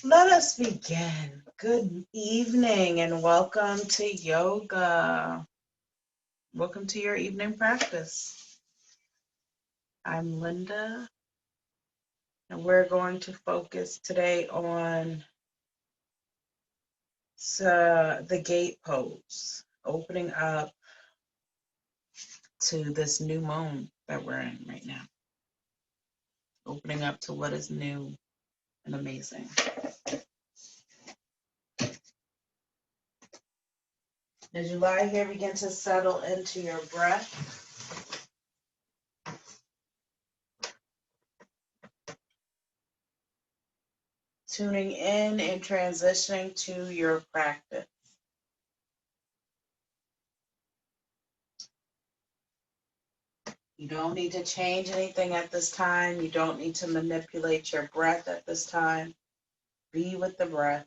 Let us begin. Good evening and welcome to yoga. Welcome to your evening practice. I'm Linda, and we're going to focus today on the gate pose, opening up to this new moon that we're in right now, opening up to what is new and amazing. As you lie here, begin to settle into your breath. Tuning in and transitioning to your practice. You don't need to change anything at this time. You don't need to manipulate your breath at this time. Be with the breath.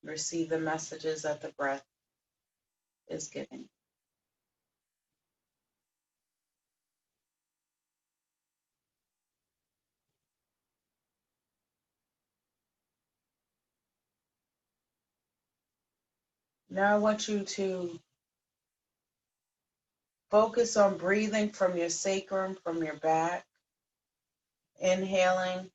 Receive the messages that the breath is giving. Now I want you to focus on breathing from your sacrum, from your back, inhaling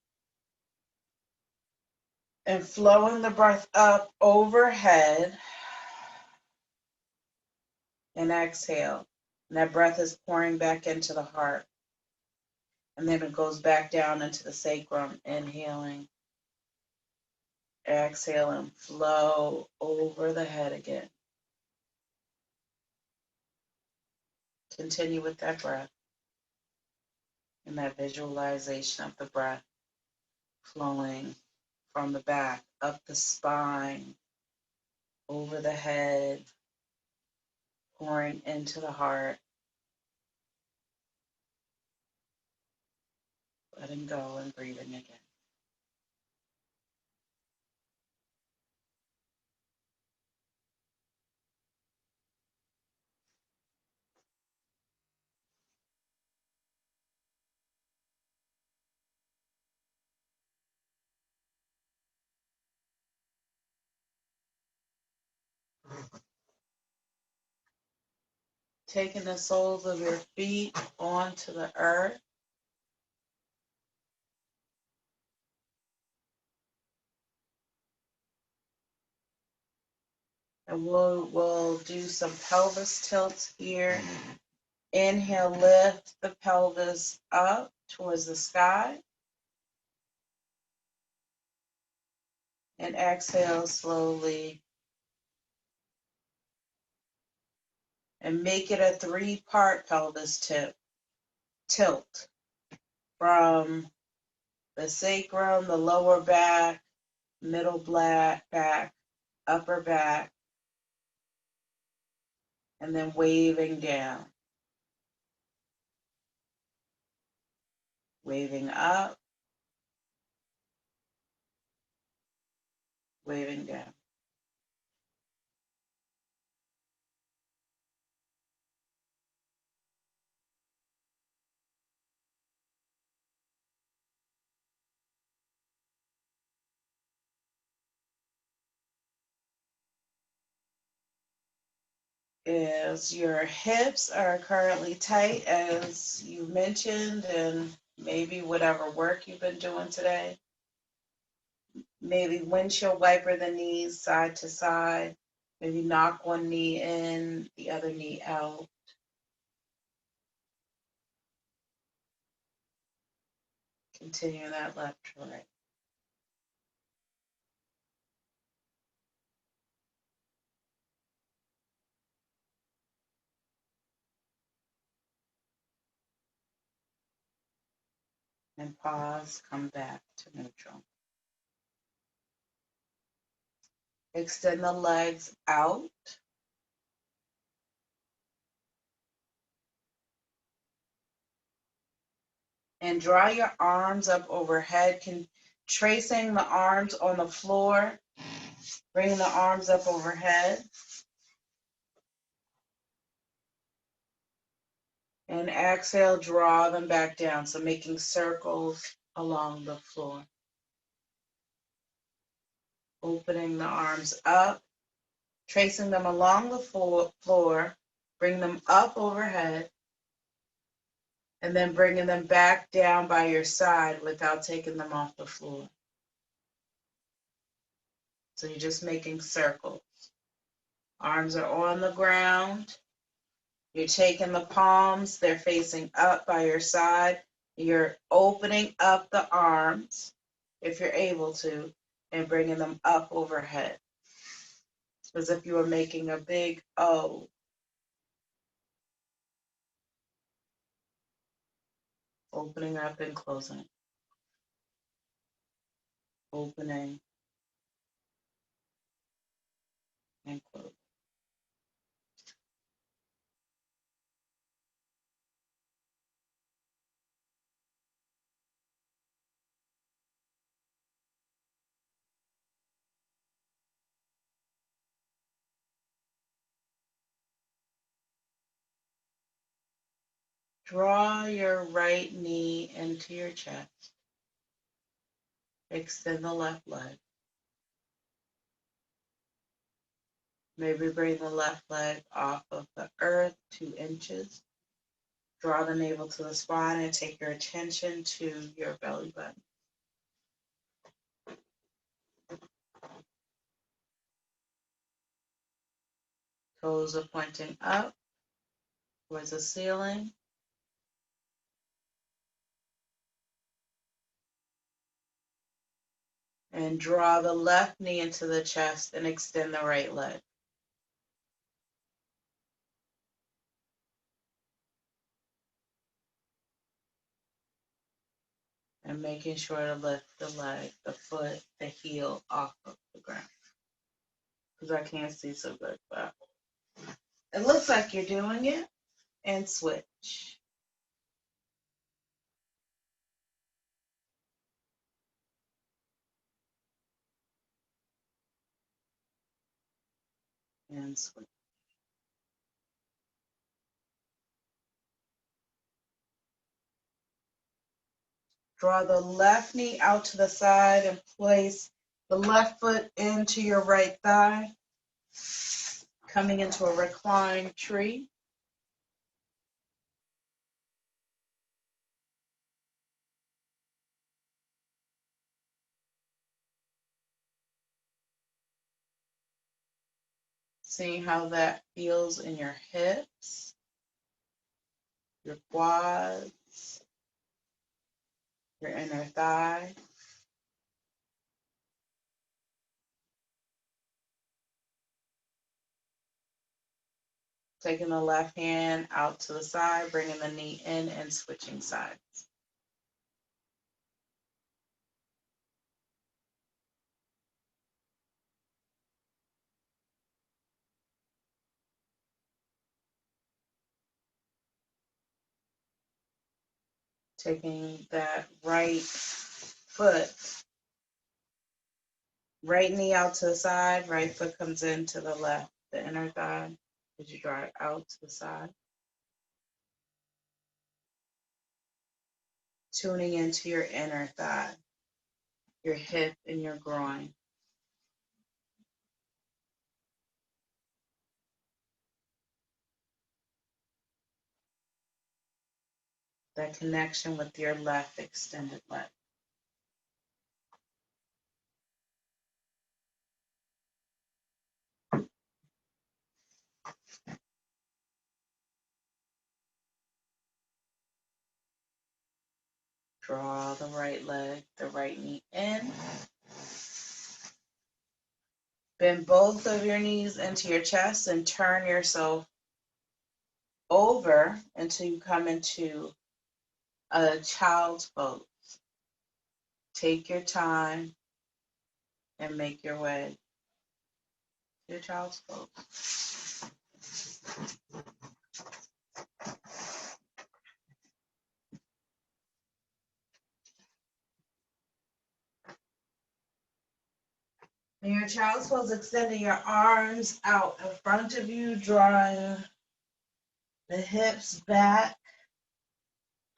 and flowing the breath up overhead, and exhale. And that breath is pouring back into the heart. And then it goes back down into the sacrum, inhaling, exhale, and flow over the head again. Continue with that breath and that visualization of the breath flowing from the back, up the spine, over the head, pouring into the heart, letting go and breathing again. Taking the soles of your feet onto the earth. And we'll do some pelvis tilts here. Inhale, lift the pelvis up towards the sky. And exhale slowly. And make it a 3-part pelvis tilt from the sacrum, the lower back, middle back, upper back, and then waving down. Waving up, waving down. As your hips are currently tight, as you mentioned, and maybe whatever work you've been doing today, maybe windshield wiper the knees side to side, maybe knock one knee in, the other knee out. Continue that left to right. And pause, come back to neutral. Extend the legs out. And draw your arms up overhead, tracing the arms on the floor. Bring the arms up overhead. And exhale, draw them back down. So making circles along the floor. Opening the arms up, tracing them along the floor, bring them up overhead, and then bringing them back down by your side without taking them off the floor. So you're just making circles. Arms are on the ground. You're taking the palms, they're facing up by your side. You're opening up the arms, if you're able to, and bringing them up overhead. As if you were making a big O. Opening up and closing. Opening and closing. Draw your right knee into your chest. Extend the left leg. Maybe bring the left leg off of the earth 2 inches. Draw the navel to the spine and take your attention to your belly button. Toes are pointing up towards the ceiling. And draw the left knee into the chest and extend the right leg. And making sure to lift the leg, the foot, the heel off of the ground. Because I can't see so good, but it looks like you're doing it. And switch. And switch. Draw the left knee out to the side and place the left foot into your right thigh, coming into a reclined tree. Seeing how that feels in your hips, your quads, your inner thigh. Taking the left hand out to the side, bringing the knee in and switching sides. Taking that right foot, right knee out to the side, right foot comes into the left, the inner thigh, as you draw it out to the side. Tuning into your inner thigh, your hip and your groin. That connection with your left extended leg. Draw the right leg, the right knee in. Bend both of your knees into your chest and turn yourself over until you come into a child's pose. Take your time and make your way to your child's pose. In your child's pose, extending your arms out in front of you, drawing the hips back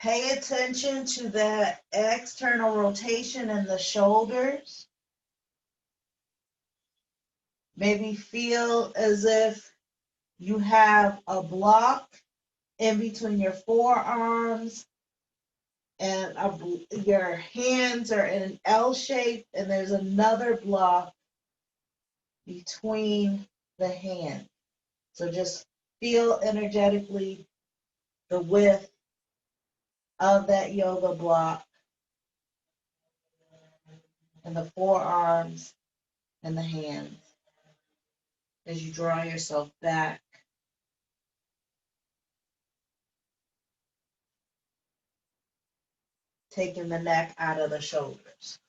Pay attention to that external rotation in the shoulders. Maybe feel as if you have a block in between your forearms and your hands are in an L shape, and there's another block between the hands. So just feel energetically the width of that yoga block and the forearms and the hands as you draw yourself back. Taking the neck out of the shoulders.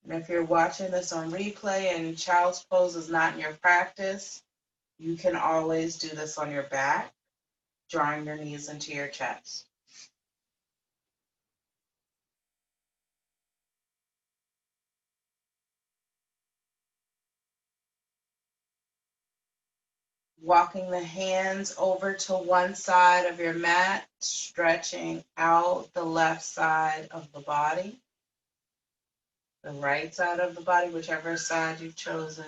And if you're watching this on replay and child's pose is not in your practice, you can always do this on your back, drawing your knees into your chest. Walking the hands over to one side of your mat, stretching out the left side of the body, the right side of the body, whichever side you've chosen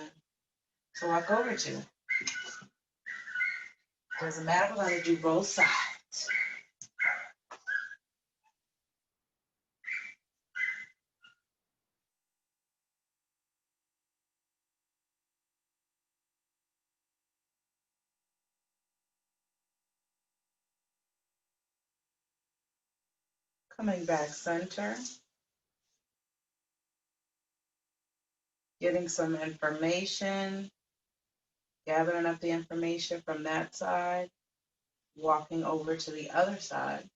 to walk over to. Doesn't matter, we're going to do both sides. Coming back center. Getting some information, gathering up the information from that side, walking over to the other side.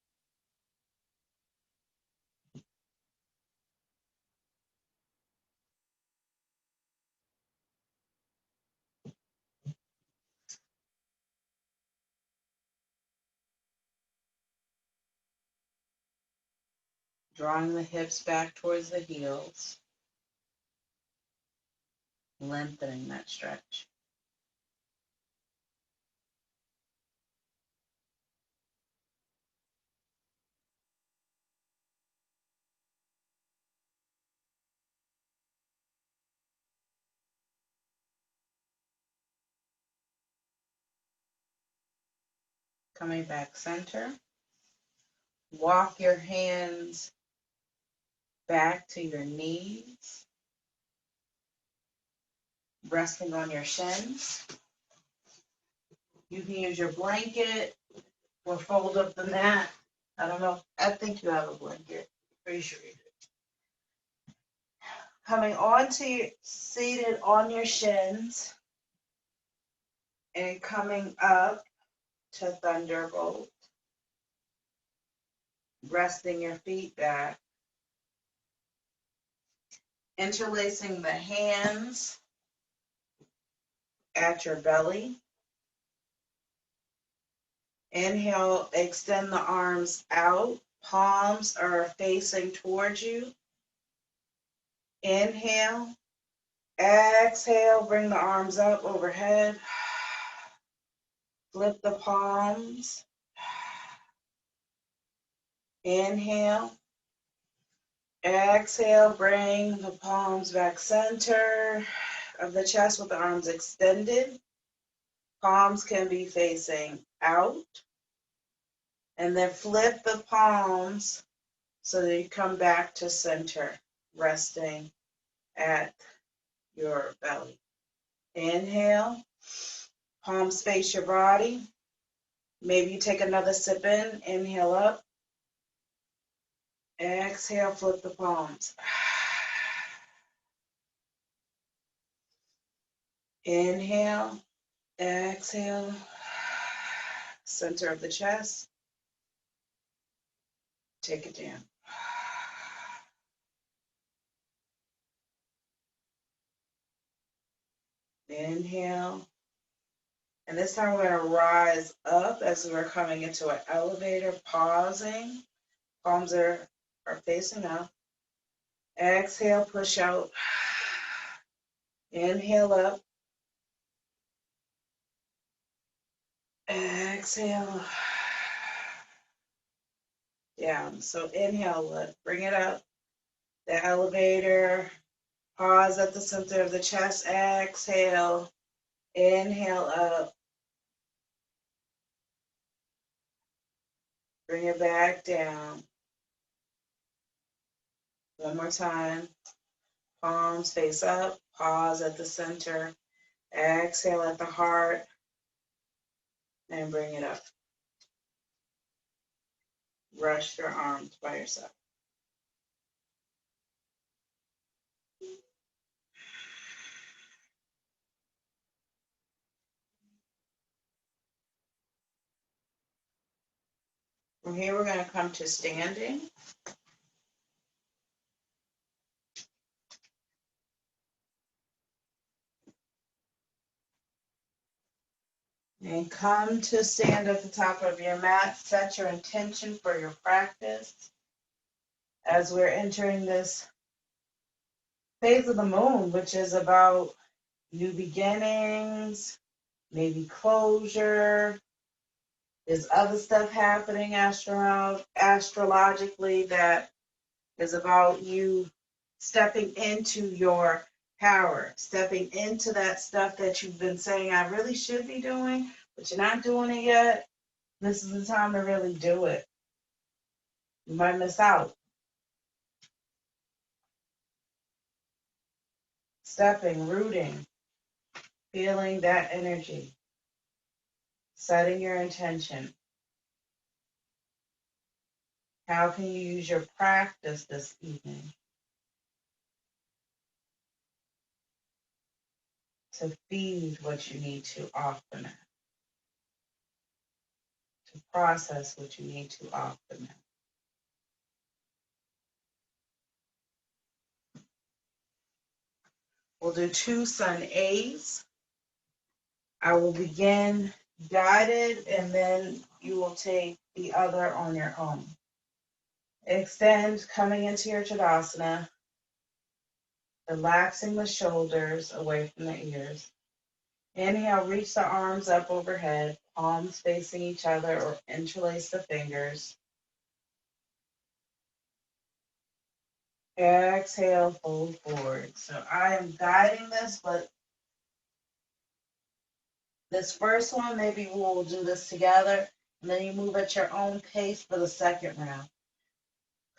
Drawing the hips back towards the heels, lengthening that stretch. Coming back center. Walk your hands back to your knees, resting on your shins. You can use your blanket or fold up the mat. I don't know. I think you have a blanket. Pretty sure you do. Coming onto your, seated on your shins and coming up to Thunderbolt. Resting your feet back. Interlacing the hands at your belly. Inhale, extend the arms out. Palms are facing towards you. Inhale. Exhale, bring the arms up overhead. Flip the palms. Inhale. Exhale, bring the palms back center of the chest with the arms extended. Palms can be facing out. And then flip the palms so that you come back to center, resting at your belly. Inhale, palms face your body. Maybe you take another sip in, inhale up. Exhale, flip the palms. Inhale, exhale, center of the chest. Take it down. Inhale. And this time we're going to rise up as we're coming into an elevator, pausing. Palms are facing up. Exhale, push out. Inhale up. Exhale. Down. So inhale, lift. Bring it up. The elevator. Pause at the center of the chest. Exhale. Inhale up. Bring it back down. One more time. Palms face up. Pause at the center. Exhale at the heart. And bring it up. Rest your arms by yourself. From here, we're going to come to standing. And come to stand at the top of your mat. Set your intention for your practice. As we're entering this phase of the moon, which is about new beginnings, maybe closure. There's other stuff happening astrologically that is about you stepping into your power, stepping into that stuff that you've been saying, I really should be doing, but you're not doing it yet. This is the time to really do it. You might miss out. Stepping, rooting, feeling that energy, setting your intention. How can you use your practice this evening to feed what you need to often, to process what you need to often? We'll do 2 sun A's. I will begin guided, and then you will take the other on your own. Extend, coming into your Tadasana, relaxing the shoulders away from the ears. Inhale, reach the arms up overhead, palms facing each other or interlace the fingers. Exhale, fold forward. So I am guiding this, but this first one, maybe we'll do this together, and then you move at your own pace for the second round.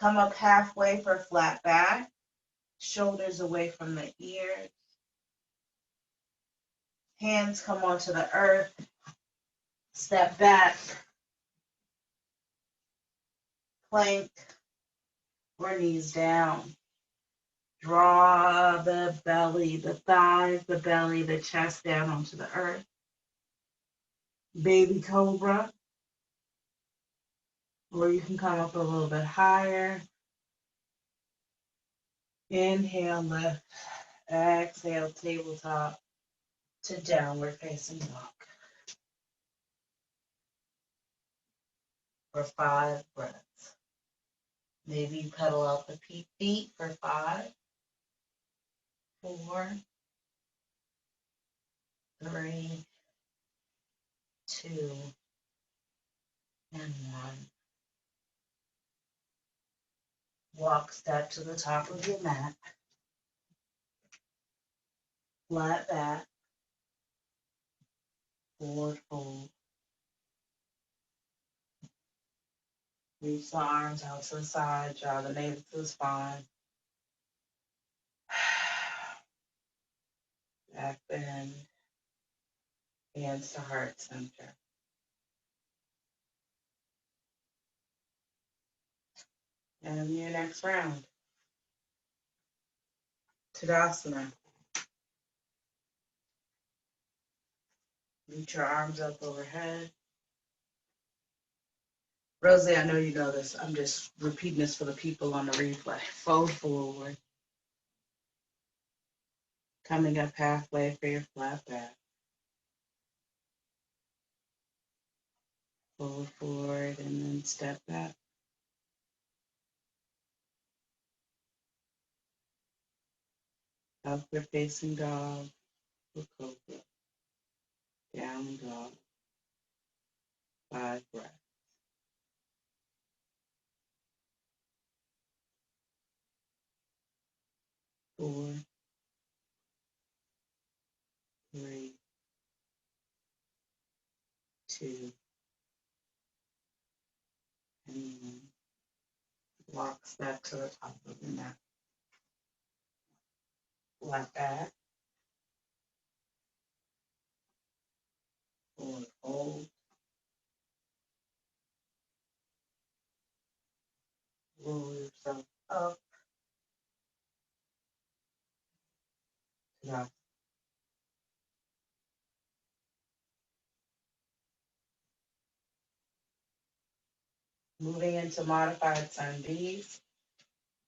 Come up halfway for flat back, shoulders away from the ears. Hands come onto the earth. Step back, plank, or knees down. Draw the belly, the thighs, the belly, the chest down onto the earth. Baby cobra, or you can come up a little bit higher. Inhale, lift. Exhale, tabletop to downward facing dog for 5 breaths. Maybe you pedal out the feet for 5, 4, 3, 2, and 1. Walk step to the top of your mat. Flat back. Forward fold. Reach the arms out to the side. Draw the navel to the spine. Back bend. Hands to heart center. And your next round. Tadasana. Reach your arms up overhead. Rosie, I know you know this. I'm just repeating this for the people on the replay. Fold forward. Coming up halfway for your flat back. Fold forward and then step back. Upward facing dog or cobra. Down dog. 5 breaths. 4, 3, 2, and 1. Walk step to the top of your mat. Flat back. Forward fold. Roll yourself up. Now, moving into modified sun B's.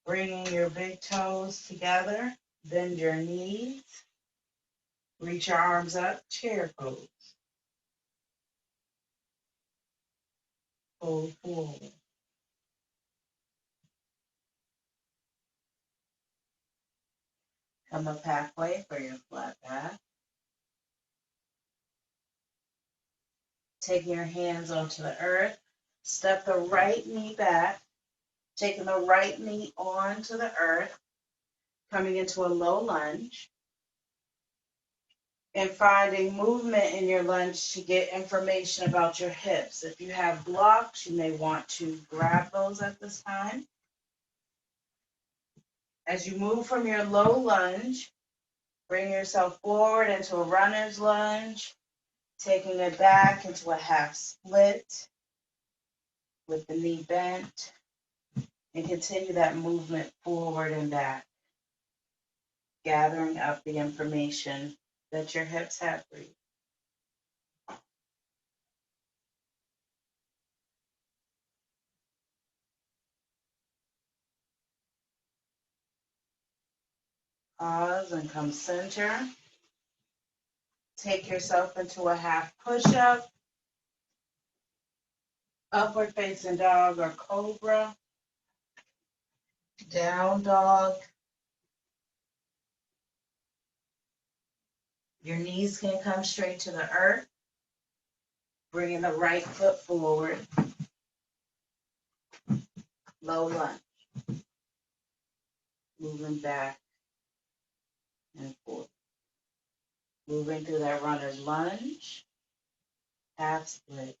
Bringing your big toes together. Bend your knees. Reach your arms up. Chair pose. Fold forward. Come up halfway for your flat back. Taking your hands onto the earth. Step the right knee back. Taking the right knee onto the earth. Coming into a low lunge. And finding movement in your lunge to get information about your hips. If you have blocks, you may want to grab those at this time. As you move from your low lunge, bring yourself forward into a runner's lunge, taking it back into a half split with the knee bent, and continue that movement forward and back, gathering up the information that your hips have for you. Pause and come center. Take yourself into a half push-up, upward facing dog or cobra, down dog. Your knees can come straight to the earth, bringing the right foot forward, low lunge, moving back and forth. Moving through that runner's lunge, half split.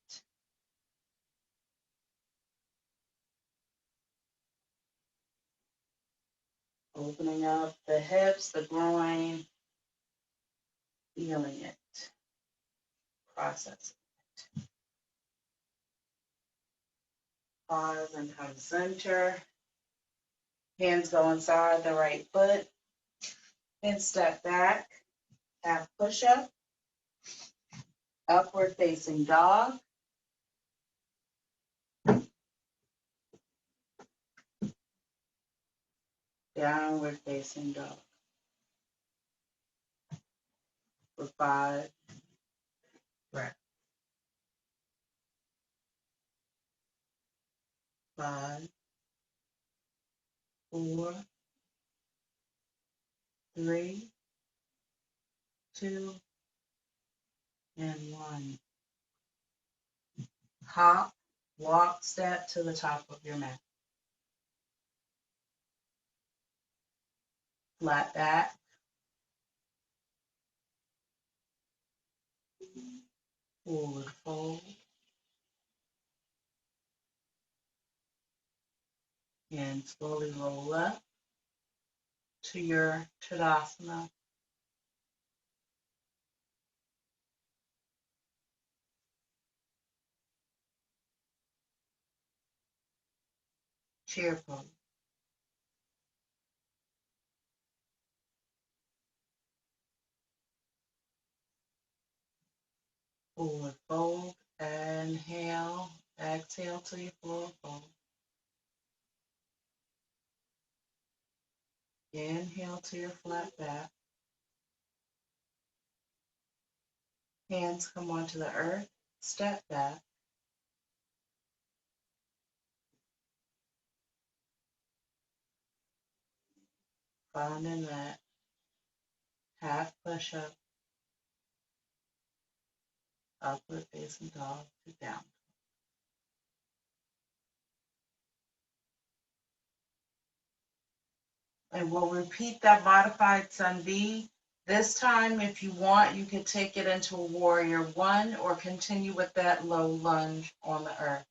Opening up the hips, the groin, feeling it, processing it. Pause and come center. Hands go inside the right foot and step back. Half push-up, upward facing dog, downward facing dog for 5 breaths. 5, 4, 3, 2, and 1. Hop, walk, step to the top of your mat. Flat back. Forward fold. And slowly roll up to your Tadasana. Chair pose. Forward fold. Inhale. Exhale to your forward fold. Inhale to your flat back. Hands come onto the earth. Step back. Finding that half push-up, upward facing dog to down. And we'll repeat that modified Sun B. This time, if you want, you can take it into a warrior one or continue with that low lunge on the earth.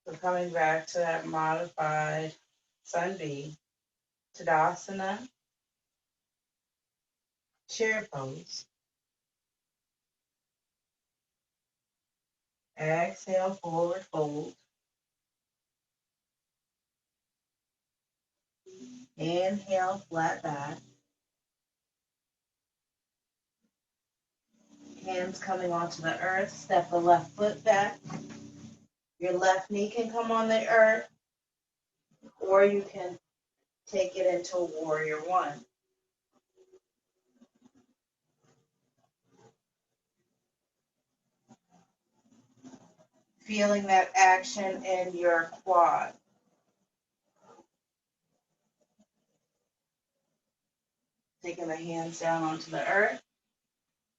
So coming back to that modified Sun B, Tadasana, chair pose. Exhale, forward fold. Inhale, flat back. Hands coming onto the earth. Step the left foot back. Your left knee can come on the earth, or you can take it into a warrior one. Feeling that action in your quad. Taking the hands down onto the earth.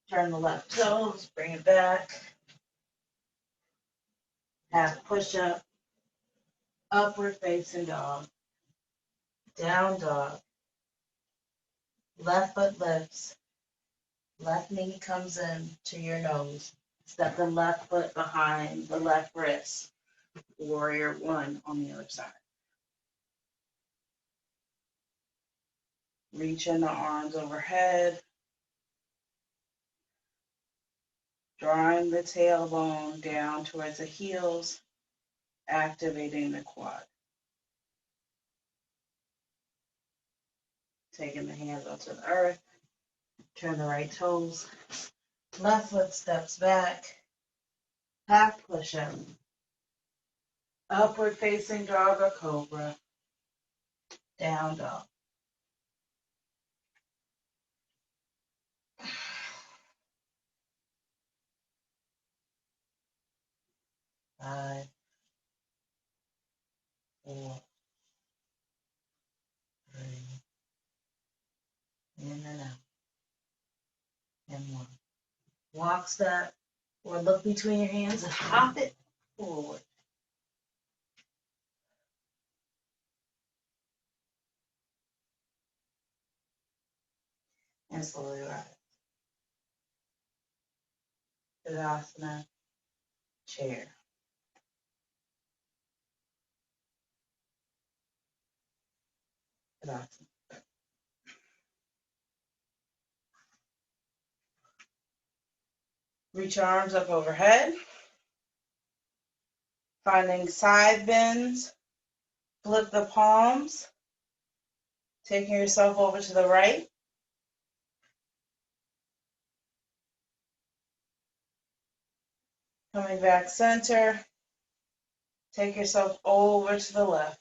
Turn the left toes, bring it back. Half push-up. Upward facing dog. Down dog. Left foot lifts. Left knee comes in to your nose. Step the left foot behind the left wrist. Warrior one on the other side. Reaching the arms overhead. Drawing the tailbone down towards the heels. Activating the quad. Taking the hands onto the earth. Turn the right toes. Left foot steps back. Half push-up. Upward facing dog or cobra. Down dog. Five, 4, 3, in and out, and 1. Walk step or look between your hands and hop it forward. And slowly rise. Tadasana, chair. Tadasana. Reach your arms up overhead. Finding side bends. Flip the palms. Taking yourself over to the right. Coming back center. Take yourself over to the left.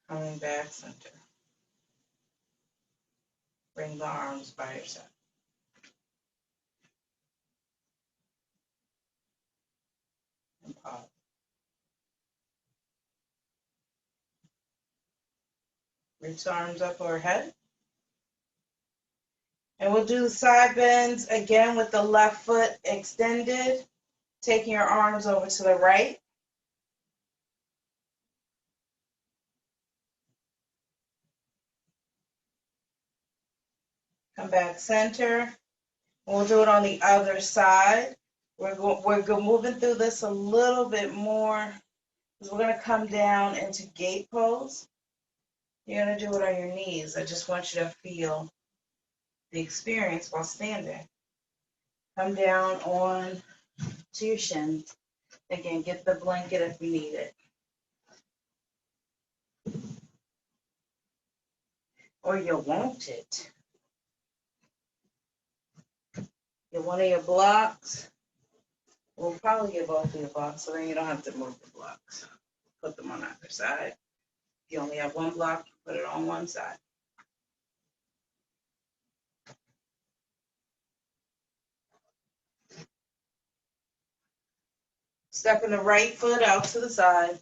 Coming back center. Bring the arms by your side. And pause. Reach the arms up overhead. And we'll do the side bends again with the left foot extended, taking your arms over to the right. Come back center. We'll do it on the other side. We're moving through this a little bit more because we're going to come down into gate pose. You're going to do it on your knees. I just want you to feel the experience while standing. Come down on to your shins. Again, get the blanket if you need it. Or you want it. Get one of your blocks. We'll probably get both of your blocks, so then you don't have to move the blocks. Put them on either side. If you only have one block, put it on one side. Stepping the right foot out to the side.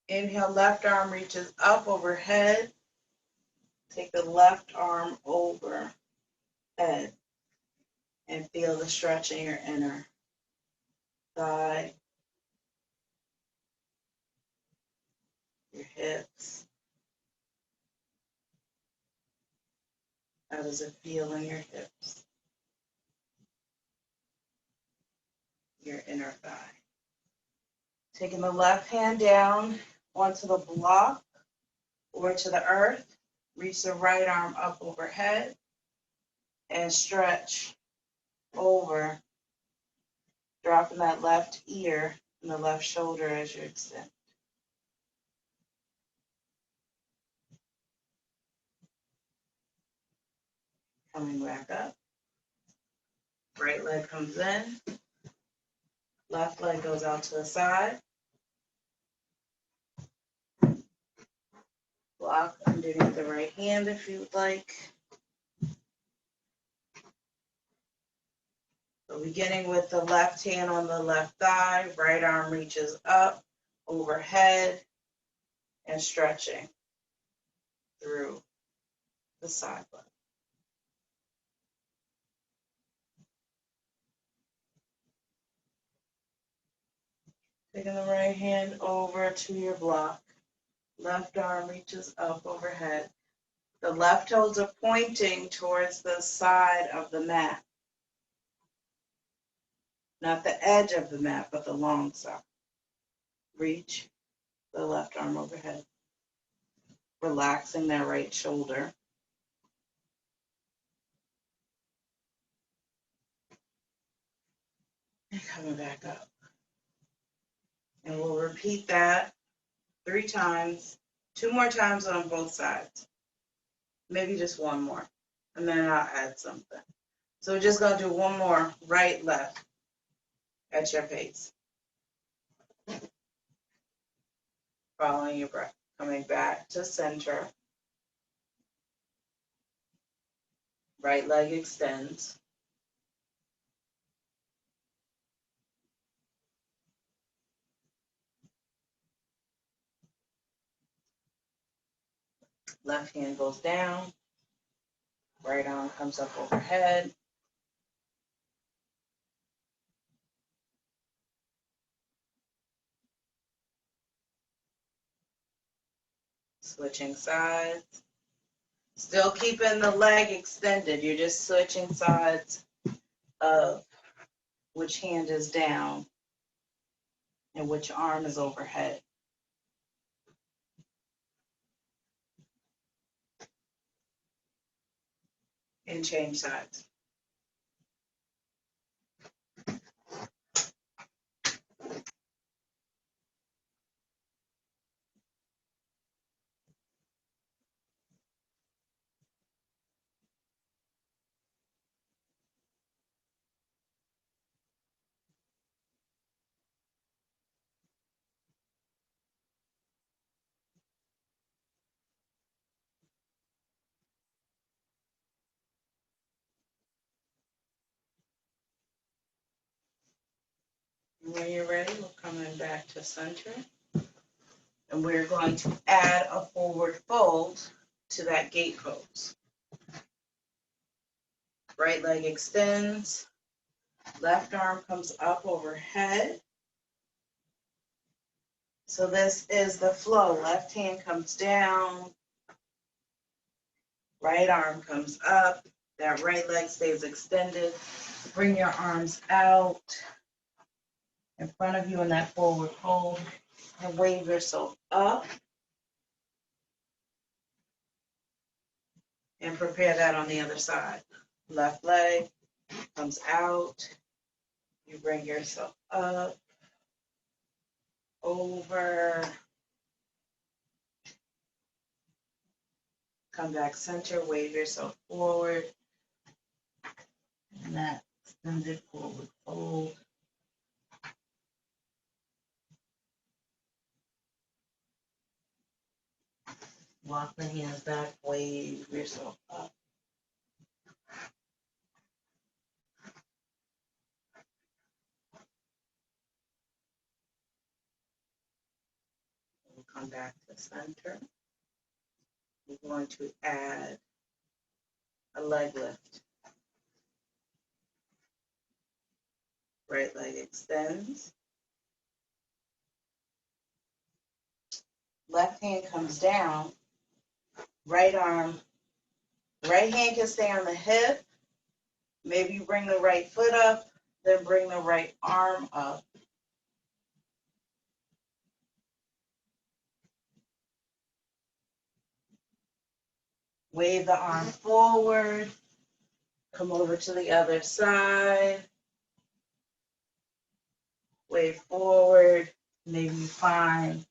Inhale, left arm reaches up overhead. Take the left arm over head and feel the stretch in your inner thigh, your hips. How does it feel in your hips? Your inner thigh. Taking the left hand down onto the block or to the earth. Reach the right arm up overhead and stretch over, dropping that left ear and the left shoulder as you extend. Coming back up. Right leg comes in. Left leg goes out to the side. Block underneath the right hand if you would like. So beginning with the left hand on the left thigh, right arm reaches up, overhead, and stretching through the side leg. Taking the right hand over to your block. Left arm reaches up overhead. The left toes are pointing towards the side of the mat. Not the edge of the mat, but the long side. Reach the left arm overhead. Relaxing that right shoulder. And coming back up. And we'll repeat that 3 times, 2 more times on both sides. Maybe just 1 more. And then I'll add something. So we're just going to do 1 more, right, left, at your pace. Following your breath. Coming back to center. Right leg extends. Left hand goes down. Right arm comes up overhead. Switching sides. Still keeping the leg extended. You're just switching sides of which hand is down and which arm is overhead. And change sides. When you're ready, we're coming back to center. And we're going to add a forward fold to that gate pose. Right leg extends. Left arm comes up overhead. So this is the flow. Left hand comes down. Right arm comes up. That right leg stays extended. Bring your arms out in front of you in that forward fold and wave yourself up. And prepare that on the other side. Left leg comes out. You bring yourself up, over, Come back center, wave yourself forward. And that extended forward fold. Walk the hands back, wave yourself up. We'll come back to center. We're going to add a leg lift. Right leg extends. Left hand comes down. Right arm, right hand can stay on the hip. Maybe you bring the right foot up, then bring the right arm up. Wave the arm forward. Come over to the other side. Wave forward. Maybe you find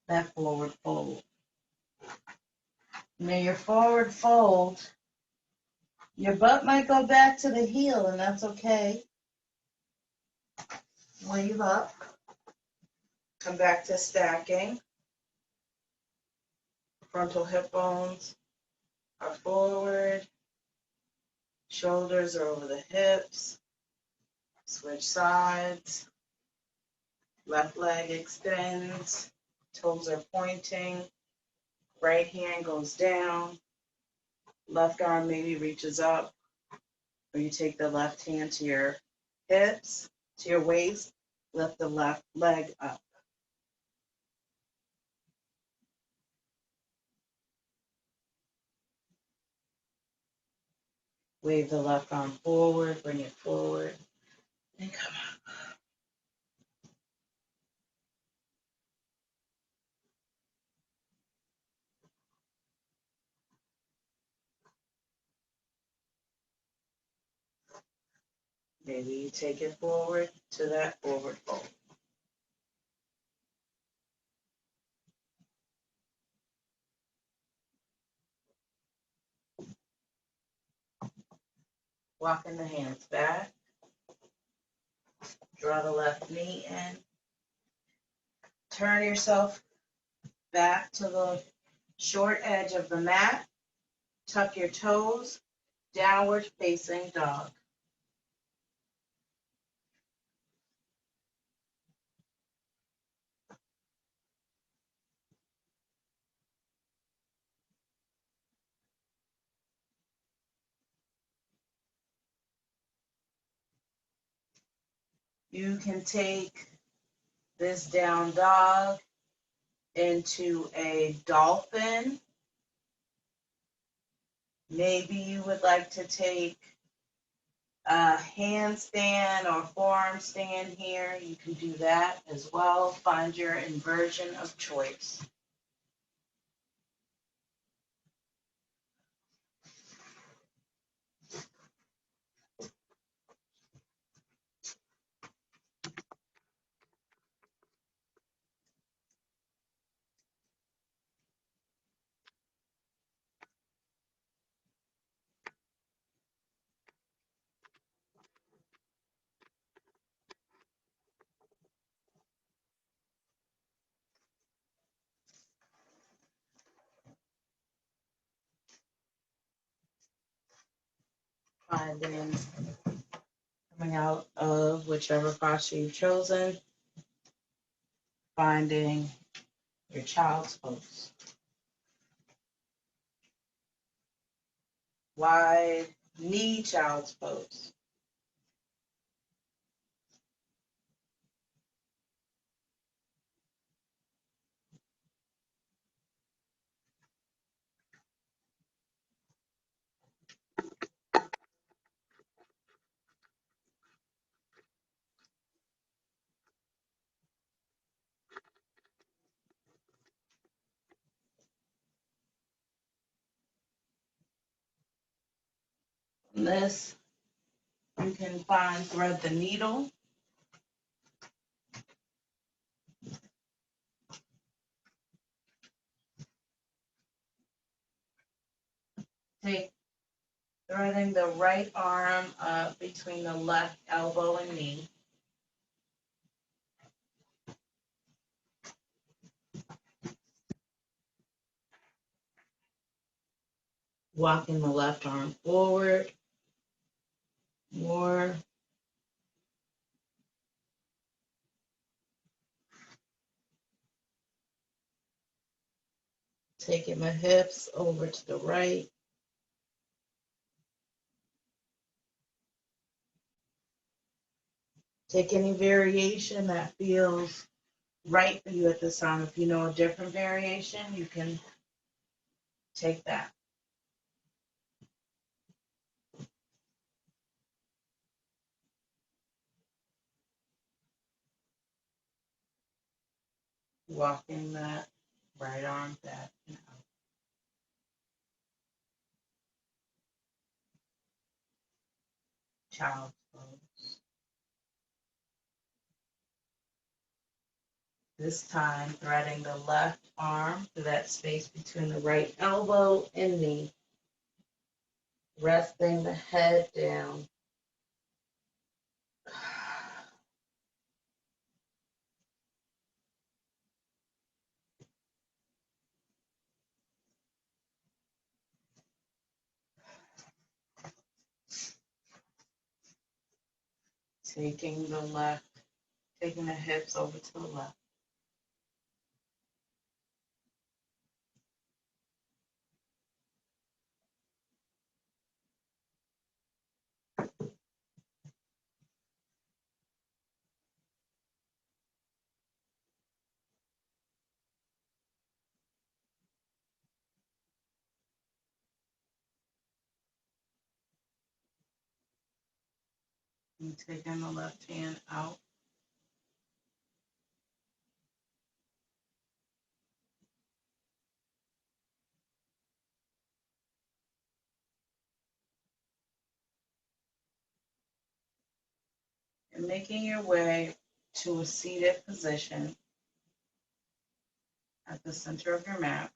that forward fold. Now your forward fold, your butt might go back to the heel, and that's okay. Wave up. Come back to stacking. Frontal hip bones are forward. Shoulders are over the hips. Switch sides. Left leg extends. Toes are pointing. Right hand goes down. Left arm maybe reaches up. Or you take the left hand to your hips, to your waist. Lift the left leg up. Wave the left arm forward, bring it forward, and come up. Maybe you take it forward to that forward fold. Walking the hands back. Draw the left knee in. Turn yourself back to the short edge of the mat. Tuck your toes. Downward facing dog. You can take this down dog into a dolphin. Maybe you would like to take a handstand or forearm stand here. You can do that as well. Find your inversion of choice. Finding, coming out of whichever posture you've chosen, finding your child's pose. Wide knee child's pose. From this, you can find thread the needle. Threading the right arm up between the left elbow and knee. Walking the left arm forward. More. Taking my hips over to the right. Take any variation that feels right for you at this time. If you know a different variation, you can take that. Walking that right arm back and out. Child's pose. This time, threading the left arm through that space between the right elbow and knee. Resting the head down. Taking the hips over to the left. And taking the left hand out. And making your way to a seated position at the center of your mat.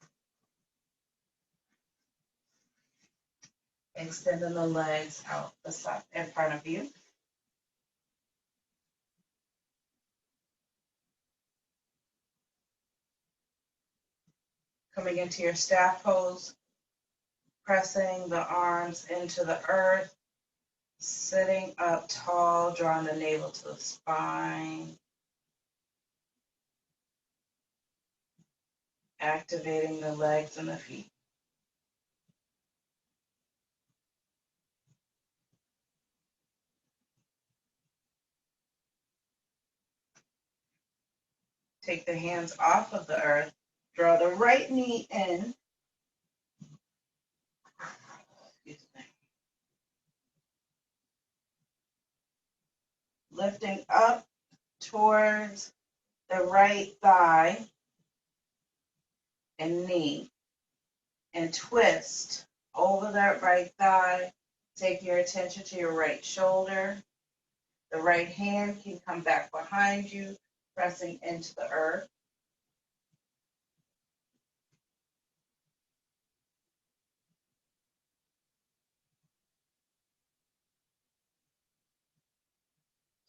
Extending the legs out the side in front of you. Coming into your staff pose, pressing the arms into the earth, sitting up tall, drawing the navel to the spine, activating the legs and the feet. Take the hands off of the earth, draw the right knee in. Excuse me. Lifting up towards the right thigh and knee, and twist over that right thigh. Take your attention to your right shoulder. The right hand can come back behind you, pressing into the earth.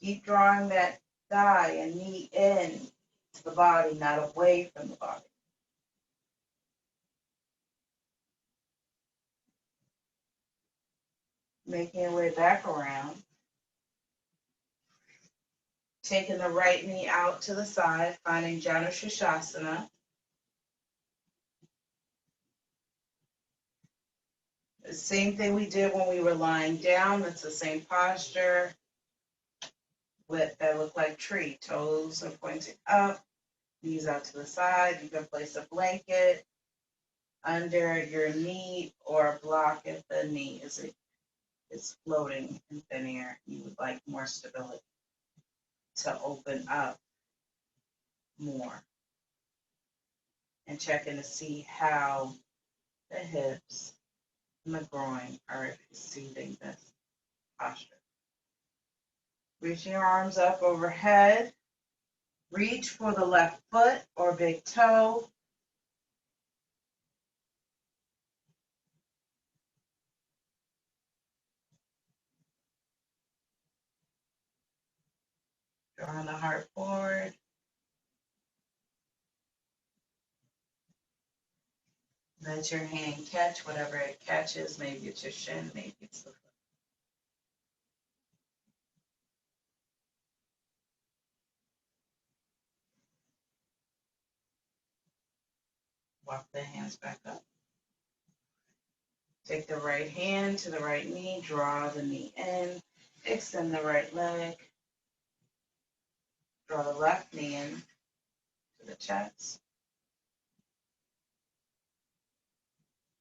Keep drawing that thigh and knee in to the body, not away from the body. Making your way back around. Taking the right knee out to the side, finding Janu Shirshasana. The same thing we did when we were lying down. That's the same posture with that look like tree. Toes are pointing up, knees out to the side. You can place a blanket under your knee or a block if the knee is floating in thin air. You would like more stability to open up more. And checking to see how the hips and the groin are receiving this posture. Reaching your arms up overhead. Reach for the left foot or big toe. drawing the heart forward. Let your hand catch whatever it catches. Maybe it's your shin, maybe it's the foot. Walk the hands back up. Take the right hand to the right knee, draw the knee in, extend the right leg, draw the left knee in to the chest,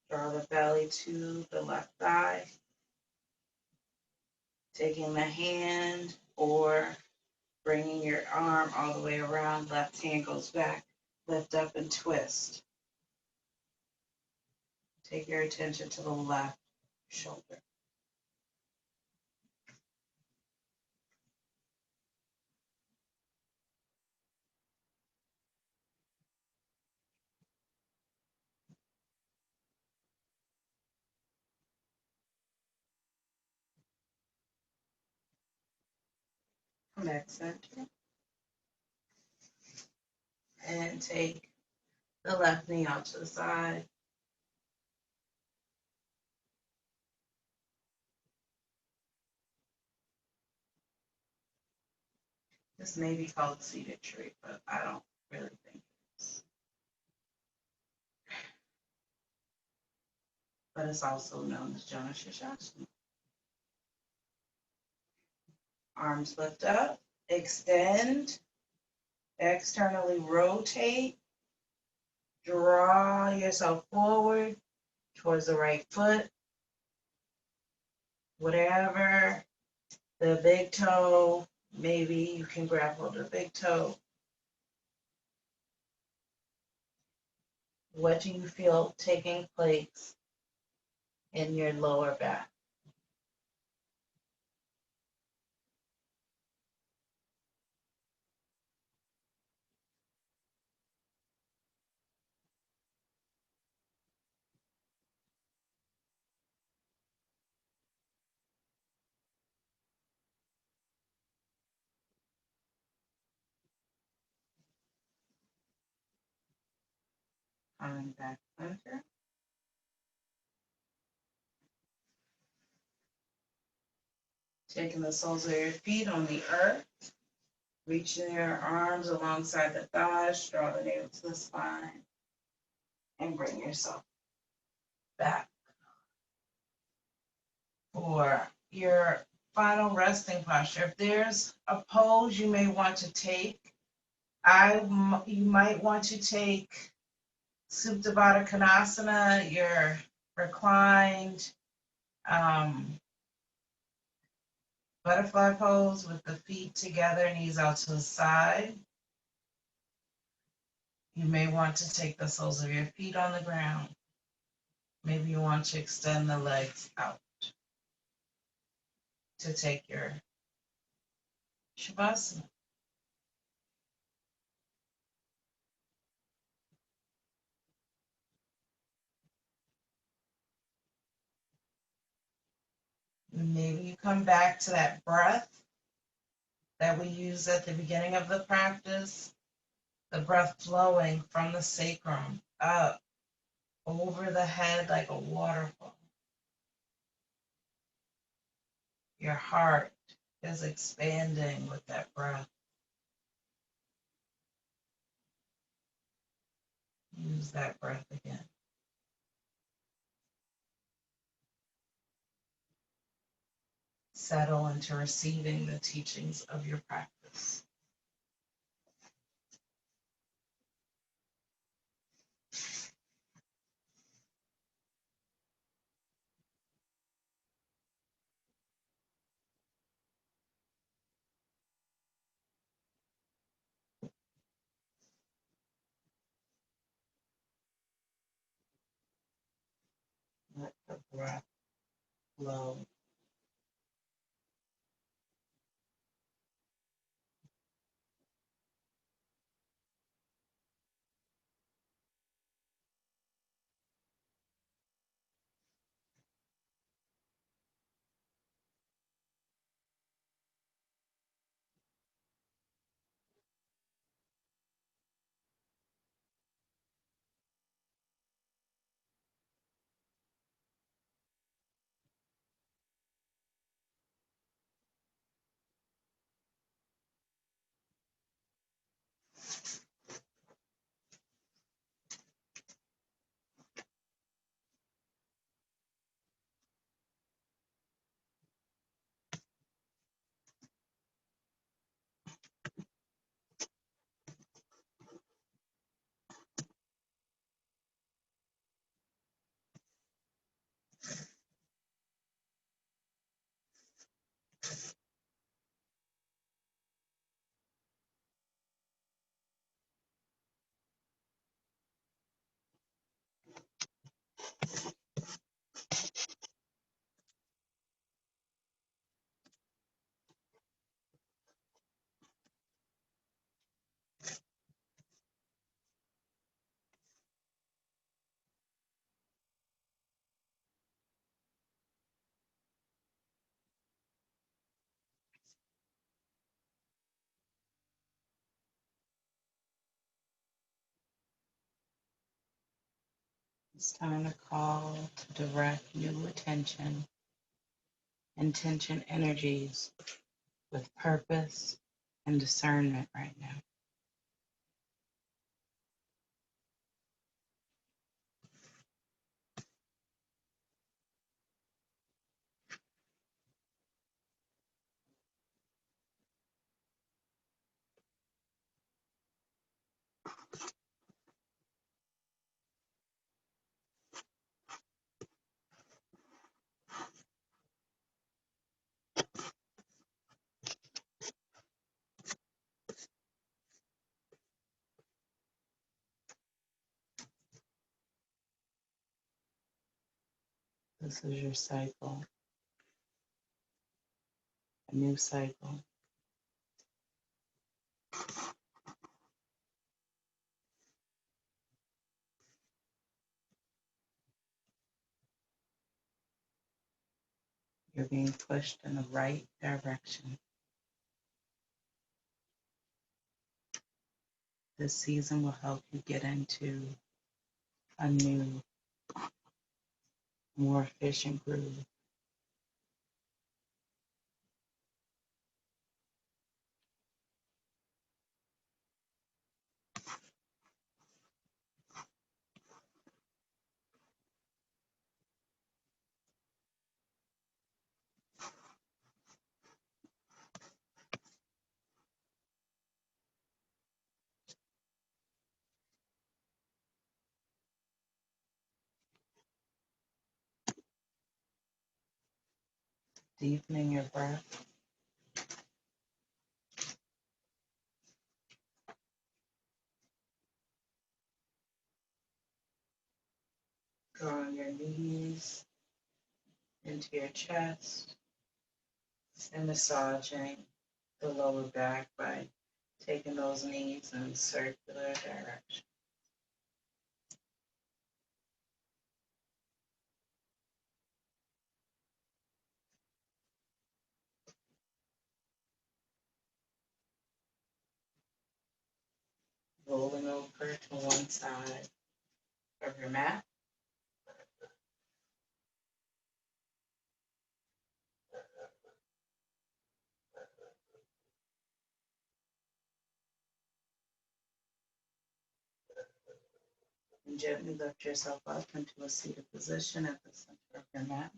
draw the belly to the left thigh, taking the hand or bringing your arm all the way around, left hand goes back, lift up and twist. Take your attention to the left shoulder. Come back center. And take the left knee out to the side. This may be called seated tree, but I don't really think it is. But it's also known as Janu Sirsasana. Arms lift up, extend, externally rotate, draw yourself forward towards the right foot, whatever, the big toe, maybe you can grab hold of the big toe. What do you feel taking place in your lower back? Coming back center. Taking the soles of your feet on the earth. Reaching your arms alongside the thighs. Draw the navel to the spine. And bring yourself back. For your final resting posture, if there's a pose you may want to take, you might want to take Supta Baddha Konasana, your reclined butterfly pose with the feet together, knees out to the side. You may want to take the soles of your feet on the ground. Maybe you want to extend the legs out to take your Shavasana. Maybe you come back to that breath that we used at the beginning of the practice, the breath flowing from the sacrum up over the head like a waterfall. Your heart is expanding with that breath. Use that breath again. Settle into receiving the teachings of your practice. Let the breath flow. It's time to call to direct new attention, intention energies with purpose and discernment right now. This is your cycle, a new cycle. You're being pushed in the right direction. This season will help you get into a new, more efficient groove. Deepening your breath, drawing your knees into your chest and massaging the lower back by taking those knees in circular direction. Rolling over to one side of your mat. And gently lift yourself up into a seated position at the center of your mat.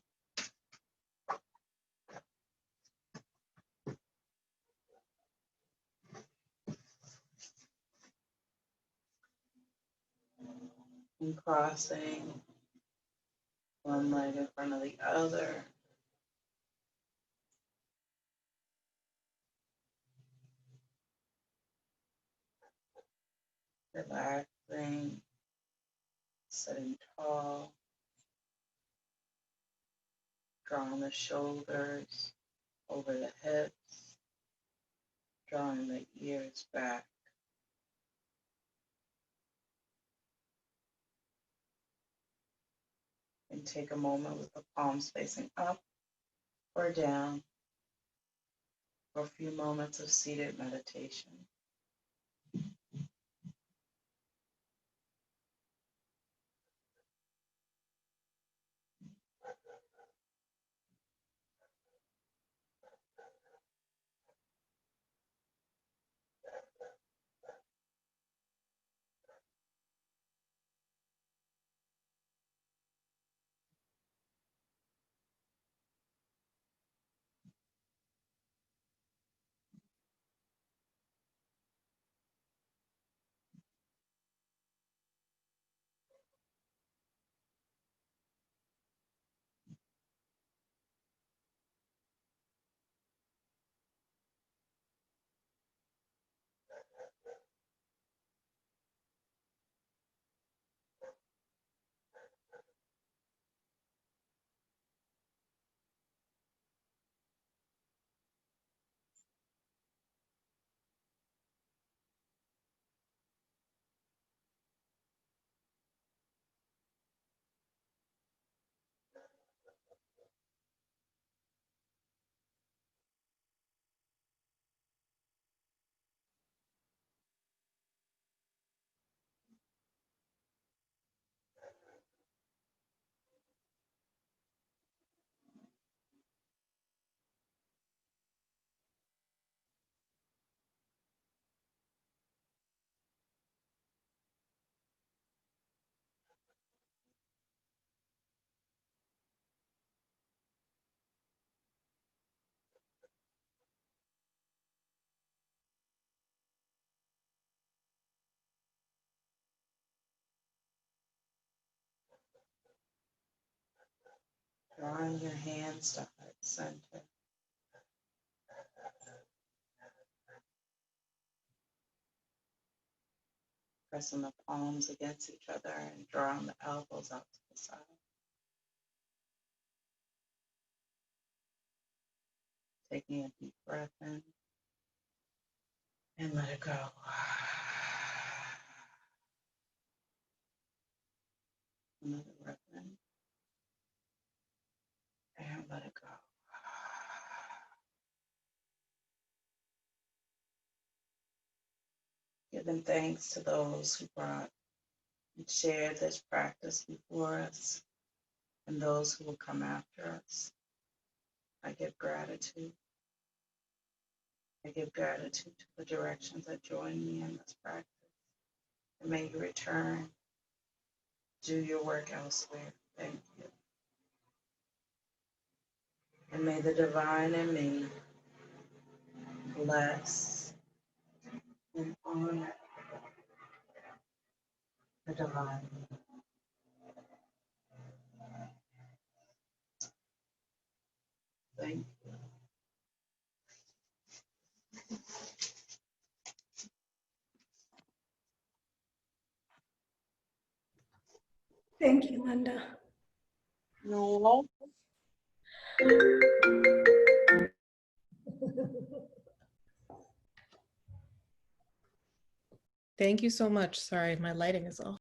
And crossing one leg in front of the other. Relaxing, sitting tall, drawing the shoulders over the hips, drawing the ears back. And take a moment with the palms facing up or down for a few moments of seated meditation. Drawing your hands to heart center. Pressing the palms against each other and drawing the elbows out to the side. Taking a deep breath in and let it go. Another breath in and let it go. Giving thanks to those who brought and shared this practice before us and those who will come after us. I give gratitude. I give gratitude to the directions that join me in this practice. And may you return, do your work elsewhere. Thank you. And may the divine in me bless and honor the divine. Thank you. Thank you, Linda. No. Thank you so much. Sorry, my lighting is off.